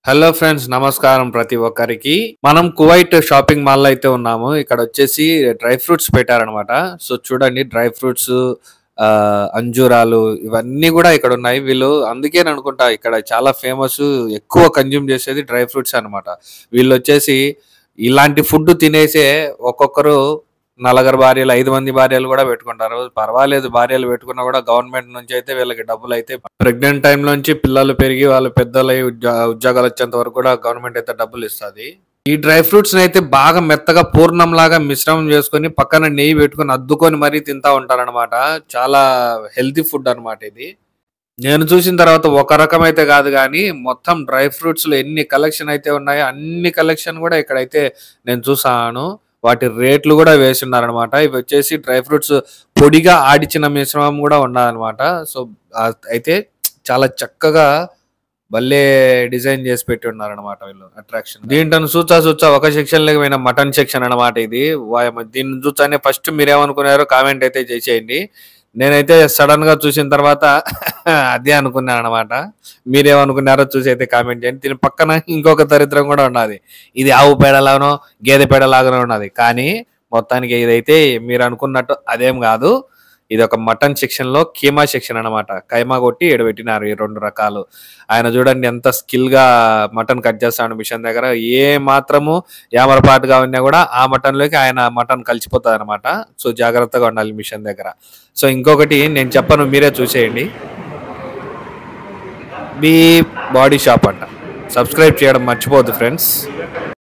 Hello friends, నమస్కారం ప్రతి ఒక్కరికి. మనం కువైట్ షాపింగ్ మాల్ అయితే ఉన్నాము. ఇక్కడ వచ్చేసి డ్రై ఫ్రూట్స్ పెట్టారనమాట. సో చూడండి, డ్రై ఫ్రూట్స్, అంజూరాలు ఇవన్నీ కూడా ఇక్కడ ఉన్నాయి. వీళ్ళు అందుకేననుకుంటా ఇక్కడ చాలా ఫేమస్, ఎక్కువ కన్జ్యూమ్ చేసేది డ్రై ఫ్రూట్స్ అనమాట. వీళ్ళు వచ్చేసి ఇలాంటి ఫుడ్ తినేసే ఒక్కొక్కరు నలుగురు భార్యలు, 5 మంది భార్యలు కూడా పెట్టుకుంటారు. పర్వాలేదు, భార్యలు పెట్టుకున్నా కూడా గవర్నమెంట్ నుంచి అయితే వీళ్ళకి డబ్బులు అయితే ప్రెగ్నెంట్ టైం నుంచి పిల్లలు పెరిగి వాళ్ళు పెద్దలై ఉద్యోగాలు వచ్చేంత వరకు కూడా గవర్నమెంట్ అయితే డబ్బులు ఇస్తుంది. ఈ డ్రై ఫ్రూట్స్ అయితే బాగా మెత్తగా పూర్ణం లాగా మిశ్రమం చేసుకొని పక్కన నెయ్యి పెట్టుకొని అద్దుకొని మరీ తింటా ఉంటారనమాట. చాలా హెల్తీ ఫుడ్ అనమాట ఇది. నేను చూసిన తర్వాత ఒక రకం అయితే కాదు, కానీ మొత్తం డ్రై ఫ్రూట్స్ లో ఎన్ని కలెక్షన్ అయితే ఉన్నాయో అన్ని కలెక్షన్ కూడా ఇక్కడైతే నేను చూసాను. వాటి రేట్లు కూడా వేసున్నారనమాట. ఇవి వచ్చేసి డ్రై ఫ్రూట్స్ పొడిగా ఆడిచిన మిశ్రమం కూడా ఉన్నదనమాట. సో అయితే చాలా చక్కగా భలే డిజైన్ చేసి పెట్టి ఉన్నారనమాట వీళ్ళు. అట్రాక్షన్ దీంట్లో చూచా ఒక సెక్షన్ లేక పోయిన మటన్ సెక్షన్ అనమాట ఇది. దీన్ని చూచానే ఫస్ట్ మీరేమనుకున్నారో కామెంట్ అయితే చేసేయండి. నేనైతే సడన్ గా చూసిన తర్వాత అదే అనుకున్నాను అనమాట. మీరేమనుకున్నారో చూసి అయితే కామెంట్ చేయండి. దీని పక్కన ఇంకొక దరిద్రం కూడా ఉన్నది. ఇది ఆవు పేడలాగానో గేదె పేడలాగానో ఉన్నది, కానీ మొత్తానికి ఇదైతే మీరు అనుకున్నట్టు అదేం కాదు. ఇది ఒక మటన్ సెక్షన్ లో కీమా సెక్షన్ అనమాట. కైమా కొట్టి ఎడబెట్టినారు ఈ 2 రకాలు. ఆయన చూడండి ఎంత స్కిల్ గా మటన్ కట్ చేస్తాడు మిషన్ దగ్గర. ఏ మాత్రము యామరపాటుగా ఉన్నా కూడా ఆ మటన్ లోకి ఆయన మటన్ కలిసిపోతుంది అనమాట. సో జాగ్రత్తగా ఉండాలి మిషన్ దగ్గర. సో ఇంకొకటి నేను చెప్పను, మీరే చూసేయండి. బీ బాడీ షాప్ అంట. సబ్స్క్రైబ్ చేయడం మర్చిపోవద్దు ఫ్రెండ్స్.